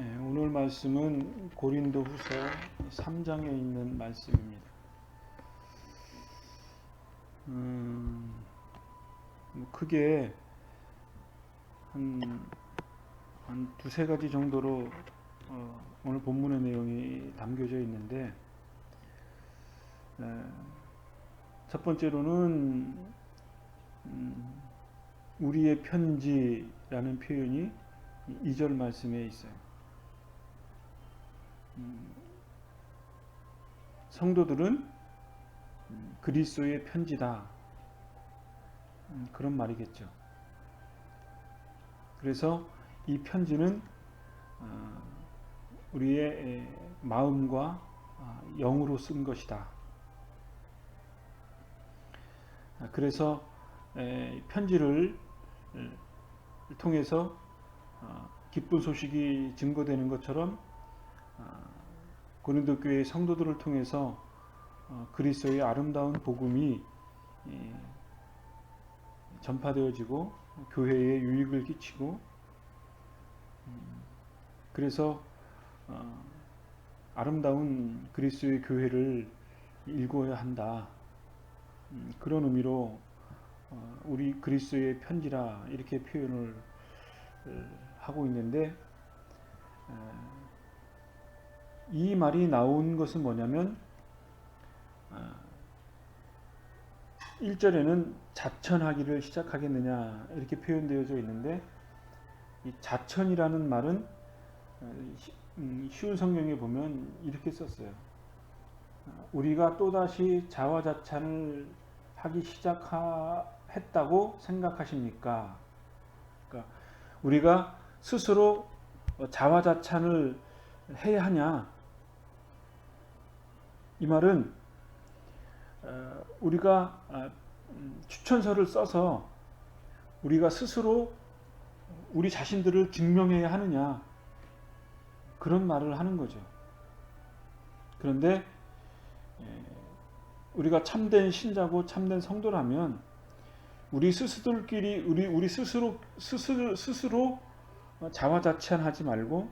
오늘 말씀은 고린도후서 3장에 있는 말씀입니다. 크게 한 두세 가지 정도로 오늘 본문의 내용이 담겨져 있는데, 첫 번째로는 우리의 편지라는 표현이 2절 말씀에 있어요. 성도들은 그리스도의 편지다, 그런 말이겠죠. 그래서 이 편지는 우리의 마음과 영으로 쓴 것이다. 그래서 편지를 통해서 기쁜 소식이 증거되는 것처럼 고린도 교회의 성도들을 통해서 그리스도의 아름다운 복음이 전파되어지고 교회에 유익을 끼치고, 그래서 아름다운 그리스도의 교회를 일궈야 한다, 그런 의미로 우리 그리스도의 편지라 이렇게 표현을 하고 있는데, 이 말이 나온 것은 뭐냐면 1절에는 자천하기를 시작하겠느냐 이렇게 표현되어져 있는데, 이 자천이라는 말은 쉬운 성경에 보면 이렇게 썼어요. 우리가 또다시 자화자찬을 하기 시작했다고 생각하십니까? 그러니까 우리가 스스로 자화자찬을 해야 하냐? 이 말은 우리가 추천서를 써서 우리가 스스로 우리 자신들을 증명해야 하느냐, 그런 말을 하는 거죠. 그런데 우리가 참된 신자고 참된 성도라면 우리 스스로끼리 우리 스스로 자화자찬하지 말고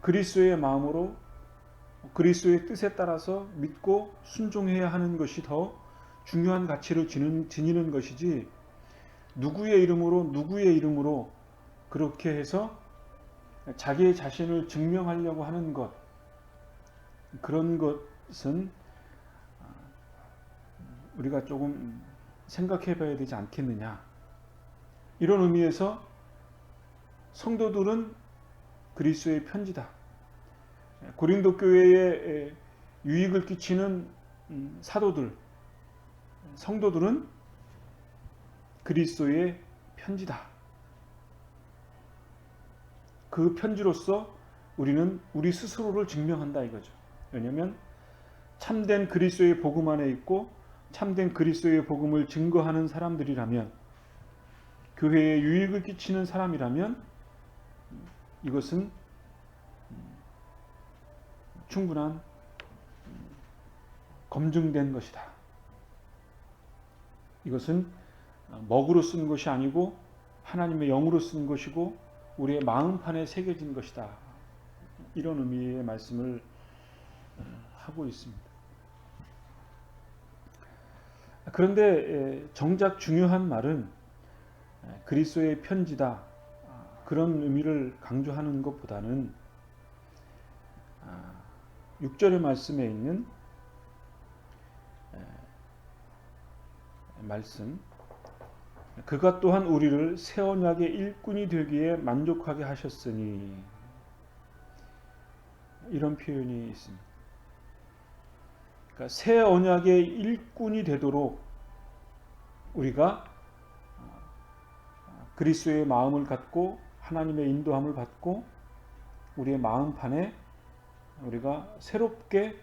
그리스도의 마음으로 그리스도의 뜻에 따라서 믿고 순종해야 하는 것이 더 중요한 가치를 지니는 것이지, 누구의 이름으로 그렇게 해서 자기의 자신을 증명하려고 하는 것, 그런 것은 우리가 조금 생각해 봐야 되지 않겠느냐. 이런 의미에서 성도들은 그리스도의 편지다. 고린도 교회에 유익을 끼치는 사도들, 성도들은 그리스도의 편지다. 그 편지로서 우리는 우리 스스로를 증명한다 이거죠. 왜냐하면 참된 그리스도의 복음 안에 있고 참된 그리스도의 복음을 증거하는 사람들이라면, 교회에 유익을 끼치는 사람이라면 이것은 충분한 검증된 것이다. 이것은 먹으로 쓴 것이 아니고 하나님의 영으로 쓴 것이고 우리의 마음판에 새겨진 것이다. 이런 의미의 말씀을 하고 있습니다. 그런데 정작 중요한 말은 그리스도의 편지다, 그런 의미를 강조하는 것보다는 6절의 말씀에 있는 말씀, 그가 또한 우리를 새 언약의 일꾼이 되기에 만족하게 하셨으니, 이런 표현이 있습니다. 그러니까 새 언약의 일꾼이 되도록 우리가 그리스도의 마음을 갖고 하나님의 인도함을 받고 우리의 마음판에 우리가 새롭게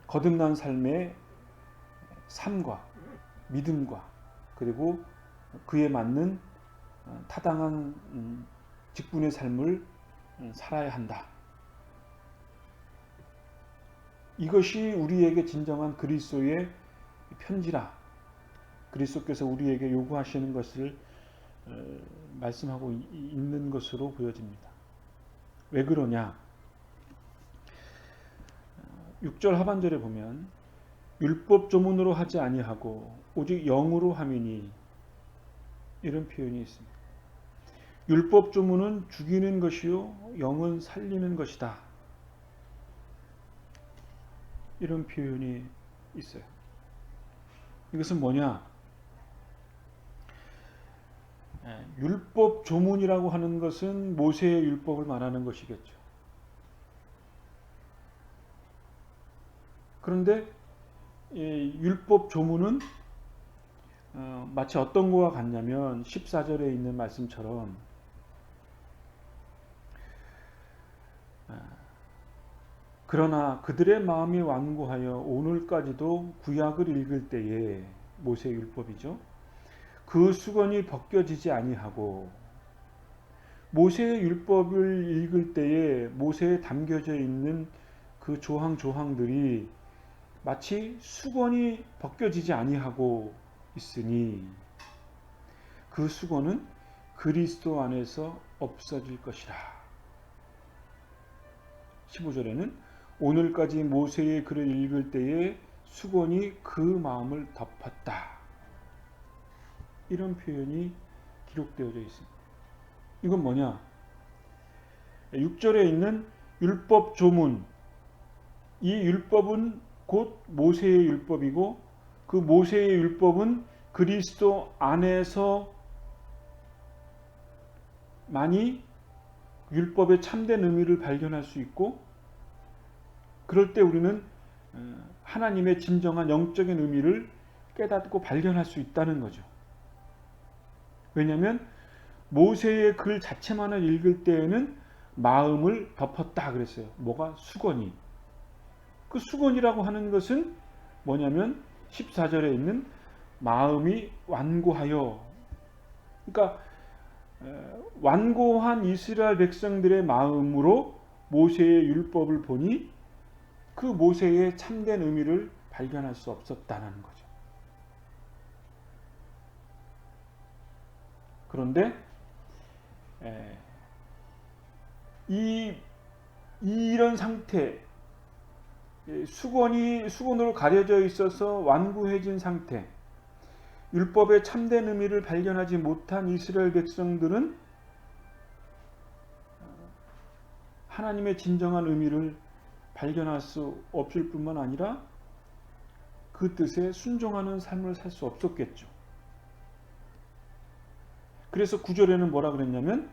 거듭난 삶의 삶과 믿음과 그리고 그에 맞는 타당한 직분의 삶을 살아야 한다. 이것이 우리에게 진정한 그리스도의 편지라, 그리스도께서 우리에게 요구하시는 것을 말씀하고 있는 것으로 보여집니다. 왜 그러냐? 6절 하반절에 보면 율법 조문으로 하지 아니하고 오직 영으로 함이니 이런 표현이 있습니다. 율법 조문은 죽이는 것이요 영은 살리는 것이다. 이런 표현이 있어요. 이것은 뭐냐? 율법 조문이라고 하는 것은 모세의 율법을 말하는 것이겠죠. 그런데 율법 조문은 마치 어떤 거와 같냐면 14절에 있는 말씀처럼 그러나 그들의 마음이 완고하여 오늘까지도 구약을 읽을 때에 모세의 율법이죠. 그 수건이 벗겨지지 아니하고 모세의 율법을 읽을 때에 모세에 담겨져 있는 그 조항들이 마치 수건이 벗겨지지 아니하고 있으니 그 수건은 그리스도 안에서 없어질 것이라. 15절에는 오늘까지 모세의 글을 읽을 때에 수건이 그 마음을 덮었다. 이런 표현이 기록되어져 있습니다. 이건 뭐냐? 6절에 있는 율법 조문, 이 율법은 곧 모세의 율법이고 그 모세의 율법은 그리스도 안에서 많이 율법의 참된 의미를 발견할 수 있고 그럴 때 우리는 하나님의 진정한 영적인 의미를 깨닫고 발견할 수 있다는 거죠. 왜냐하면 모세의 글 자체만을 읽을 때에는 마음을 덮었다 그랬어요. 뭐가? 수건이. 그 수건이라고 하는 것은 뭐냐면 14절에 있는 마음이 완고하여, 그러니까 완고한 이스라엘 백성들의 마음으로 모세의 율법을 보니 그 모세의 참된 의미를 발견할 수 없었다는 거죠. 그런데 이런 상태, 수건으로 가려져 있어서 완고해진 상태, 율법의 참된 의미를 발견하지 못한 이스라엘 백성들은 하나님의 진정한 의미를 발견할 수 없을 뿐만 아니라 그 뜻에 순종하는 삶을 살 수 없었겠죠. 그래서 9절에는 뭐라 그랬냐면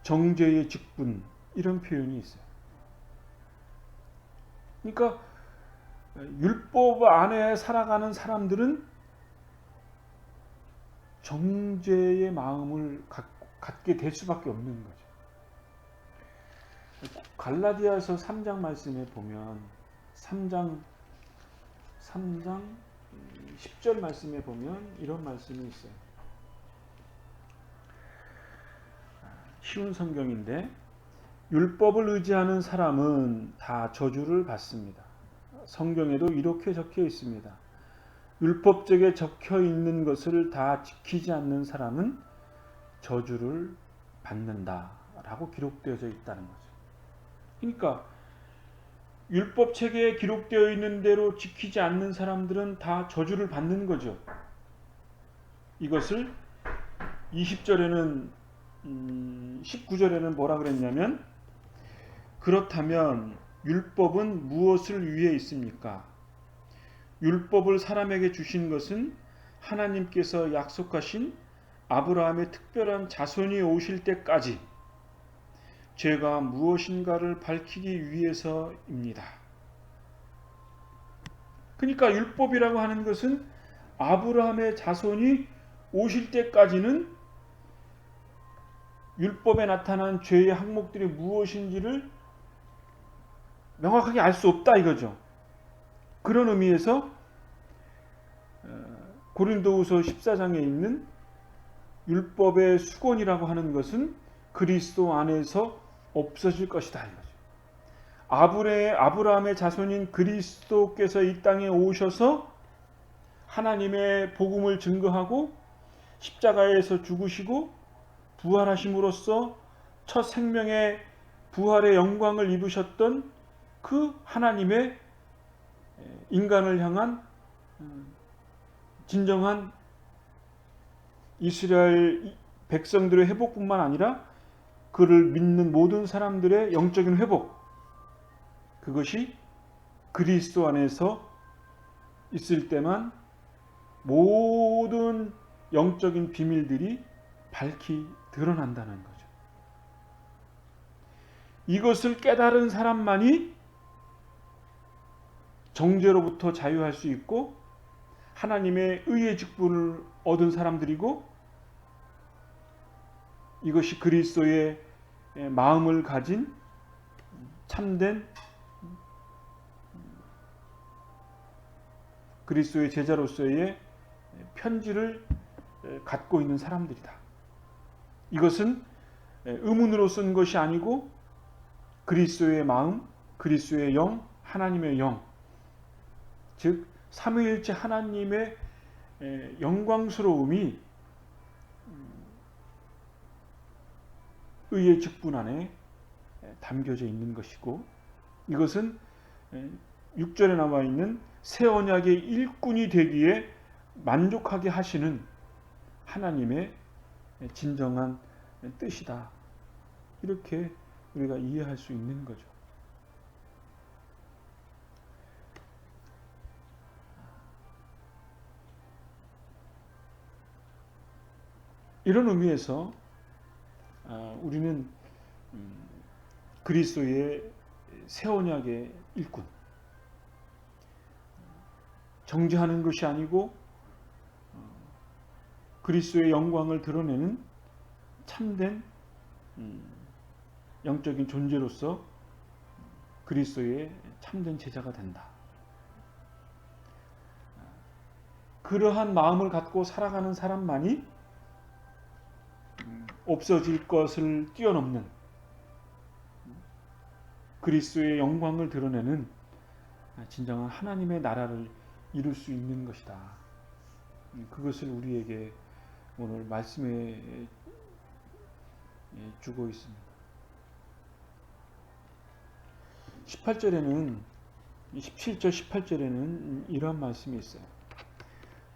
정죄의 직분, 이런 표현이 있어요. 그러니까 율법 안에 살아가는 사람들은 정죄의 마음을 갖게 될 수밖에 없는 거죠. 갈라디아서 3장 말씀에 보면 3장 10절 말씀에 보면 이런 말씀이 있어요. 쉬운 성경인데 율법을 의지하는 사람은 다 저주를 받습니다. 성경에도 이렇게 적혀 있습니다. 율법책에 적혀 있는 것을 다 지키지 않는 사람은 저주를 받는다라고 기록되어져 있다는 거죠. 그러니까 율법책에 기록되어 있는 대로 지키지 않는 사람들은 다 저주를 받는 거죠. 이것을 20절에는 19절에는 뭐라 그랬냐면 그렇다면 율법은 무엇을 위해 있습니까? 율법을 사람에게 주신 것은 하나님께서 약속하신 아브라함의 특별한 자손이 오실 때까지 죄가 무엇인가를 밝히기 위해서입니다. 그러니까 율법이라고 하는 것은 아브라함의 자손이 오실 때까지는 율법에 나타난 죄의 항목들이 무엇인지를 명확하게 알 수 없다 이거죠. 그런 의미에서 고린도후서 14장에 있는 율법의 수건이라고 하는 것은 그리스도 안에서 없어질 것이다 이거죠. 아브라함의 자손인 그리스도께서 이 땅에 오셔서 하나님의 복음을 증거하고 십자가에서 죽으시고 부활하심으로써 첫 생명의 부활의 영광을 입으셨던 그 하나님의 인간을 향한 진정한 이스라엘 백성들의 회복뿐만 아니라 그를 믿는 모든 사람들의 영적인 회복, 그것이 그리스도 안에서 있을 때만 모든 영적인 비밀들이 밝히 드러난다는 거죠. 이것을 깨달은 사람만이 정죄로부터 자유할 수 있고 하나님의 의의 직분을 얻은 사람들이고, 이것이 그리스도의 마음을 가진 참된 그리스도의 제자로서의 편지를 갖고 있는 사람들이다. 이것은 의문으로 쓴 것이 아니고 그리스도의 마음, 그리스도의 영, 하나님의 영, 즉 삼위일체 하나님의 영광스러움이 의의 직분 안에 담겨져 있는 것이고, 이것은 6절에 나와 있는 새 언약의 일꾼이 되기에 만족하게 하시는 하나님의 진정한 뜻이다. 이렇게 우리가 이해할 수 있는 거죠. 이런 의미에서 우리는 그리스도의 새 언약의 일꾼, 정죄하는 것이 아니고 그리스도의 영광을 드러내는 참된 영적인 존재로서 그리스도의 참된 제자가 된다. 그러한 마음을 갖고 살아가는 사람만이 없어질 것을 뛰어넘는 그리스도의 영광을 드러내는 진정한 하나님의 나라를 이룰 수 있는 것이다. 그것을 우리에게 오늘 말씀해 주고 있습니다. 17절 18절에는 이러한 말씀이 있어요.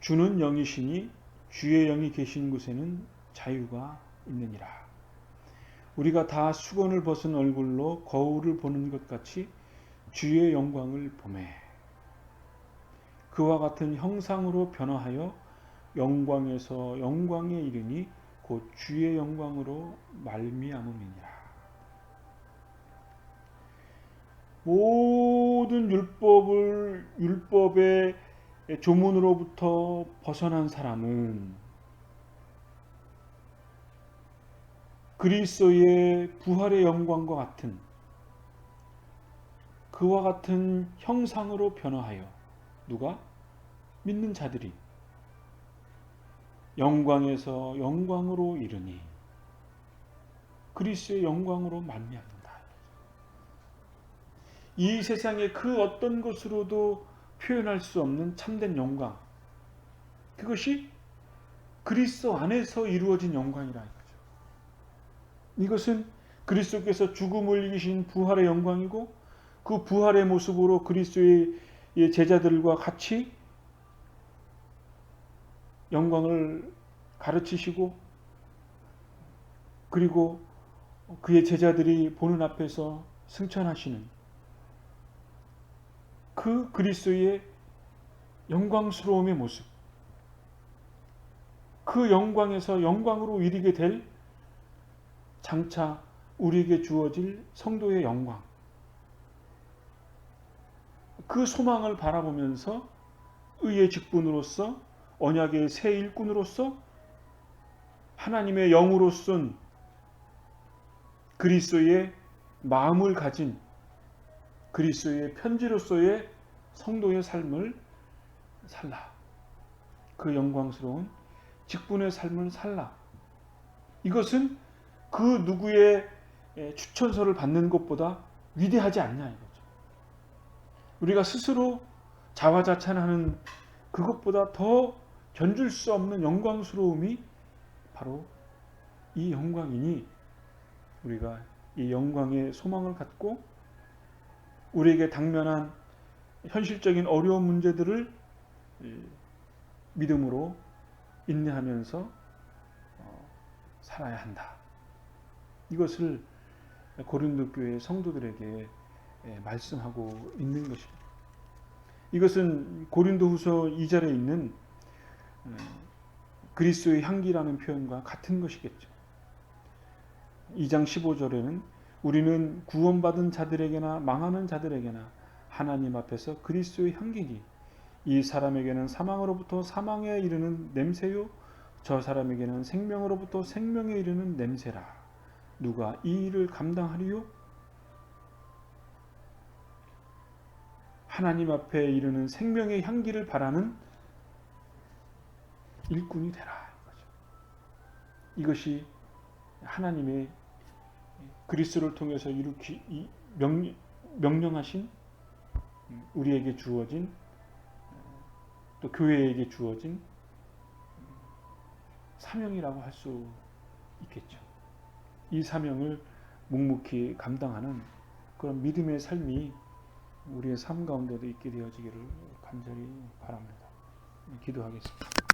주는 영이시니 주의 영이 계신 곳에는 자유가 있느니라. 우리가 다 수건을 벗은 얼굴로 거울을 보는 것 같이 주의 영광을 보매 그와 같은 형상으로 변화하여 영광에서 영광에 이르니 곧 주의 영광으로 말미암음이니라. 모든 율법의 조문으로부터 벗어난 사람은 그리스도의 부활의 영광과 같은 그와 같은 형상으로 변화하여 누가? 믿는 자들이 영광에서 영광으로 이르니 그리스도의 영광으로 말미암는다. 이 세상의 그 어떤 것으로도 표현할 수 없는 참된 영광, 그것이 그리스도 안에서 이루어진 영광이라 이거죠. 이것은 그리스도께서 죽음을 이기신 부활의 영광이고, 그 부활의 모습으로 그리스도의 제자들과 같이 영광을 가르치시고, 그리고 그의 제자들이 보는 앞에서 승천하시는 그 그리스도의 영광스러움의 모습, 그 영광에서 영광으로 이르게 될 장차 우리에게 주어질 성도의 영광, 그 소망을 바라보면서 의의 직분으로서 언약의 새 일꾼으로서 하나님의 영으로선 그리스도의 마음을 가진 그리스도의 편지로서의 성도의 삶을 살라. 그 영광스러운 직분의 삶을 살라. 이것은 그 누구의 추천서를 받는 것보다 위대하지 않냐 이거죠. 우리가 스스로 자화자찬하는 그것보다 더 견줄 수 없는 영광스러움이 바로 이 영광이니 우리가 이 영광의 소망을 갖고 우리에게 당면한 현실적인 어려운 문제들을 믿음으로 인내하면서 살아야 한다. 이것을 고린도 교회 성도들에게 말씀하고 있는 것입니다. 이것은 고린도후서 2절에 있는 그리스도의 향기라는 표현과 같은 것이겠죠. 2장 15절에는 우리는 구원받은 자들에게나 망하는 자들에게나 하나님 앞에서 그리스도의 향기니 이 사람에게는 사망으로부터 사망에 이르는 냄새요 저 사람에게는 생명으로부터 생명에 이르는 냄새라. 누가 이 일을 감당하리요? 하나님 앞에 이르는 생명의 향기를 바라는 일꾼이 되라. 이것이 하나님의 그리스도를 통해서 명령하신 우리에게 주어진 또 교회에게 주어진 사명이라고 할 수 있겠죠. 이 사명을 묵묵히 감당하는 그런 믿음의 삶이 우리의 삶 가운데도 있게 되어지기를 간절히 바랍니다. 기도하겠습니다.